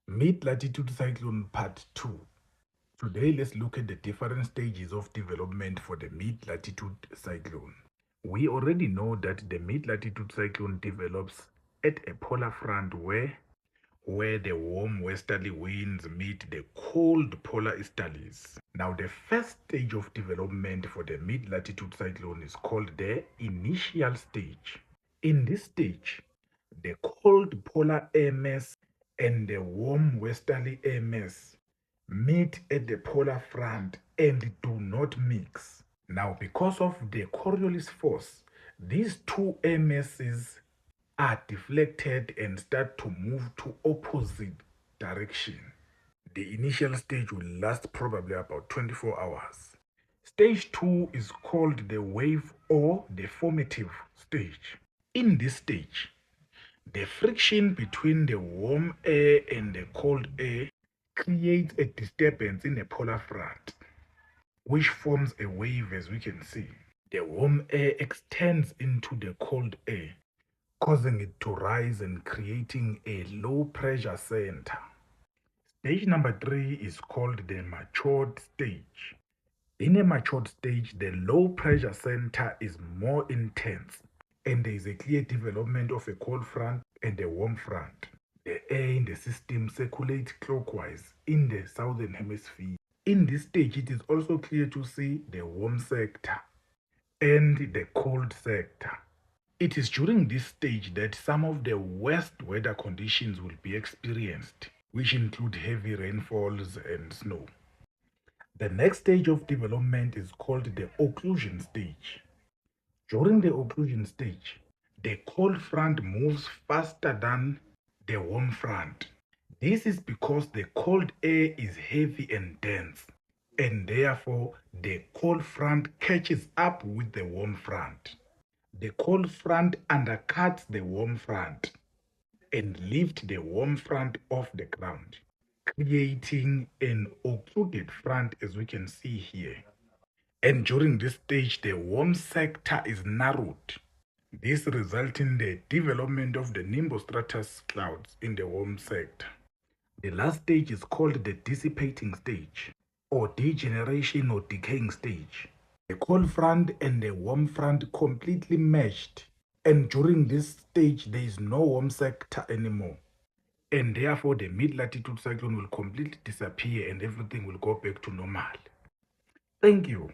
Mid-latitude cyclone part 2. Today let's look at the different stages of development for the mid-latitude cyclone. We already know that the mid-latitude cyclone develops at a polar front where the warm westerly winds meet the cold polar easterlies. Now the first stage of development for the mid-latitude cyclone is called the initial stage. In this stage, the cold polar air mass and the warm westerly air mass meet at the polar front and do not mix. Now, because of the Coriolis force, these two air masses are deflected and start to move to opposite direction. The initial stage will last probably about 24 hours. Stage 2 is called the wave or the formative stage. In this stage, the friction between the warm air and the cold air creates a disturbance in the polar front, which forms a wave as we can see. The warm air extends into the cold air, causing it to rise and creating a low pressure center. Stage number 3 is called the matured stage. In a matured stage, the low pressure center is more intense and there is a clear development of a cold front and a warm front. The air in the system circulates clockwise in the southern hemisphere. In this stage, it is also clear to see the warm sector and the cold sector. It is during this stage that some of the worst weather conditions will be experienced, which include heavy rainfalls and snow. The next stage of development is called the occlusion stage. During the occlusion stage, the cold front moves faster than the warm front. This is because the cold air is heavy and dense, and therefore the cold front catches up with the warm front. The cold front undercuts the warm front and lifts the warm front off the ground, creating an occluded front as we can see here. And during this stage, the warm sector is narrowed. This results in the development of the nimbostratus clouds in the warm sector. The last stage is called the dissipating stage, or degeneration or decaying stage. The cold front and the warm front completely merged, and during this stage, there is no warm sector anymore. And therefore, the mid-latitude cyclone will completely disappear and everything will go back to normal. Thank you.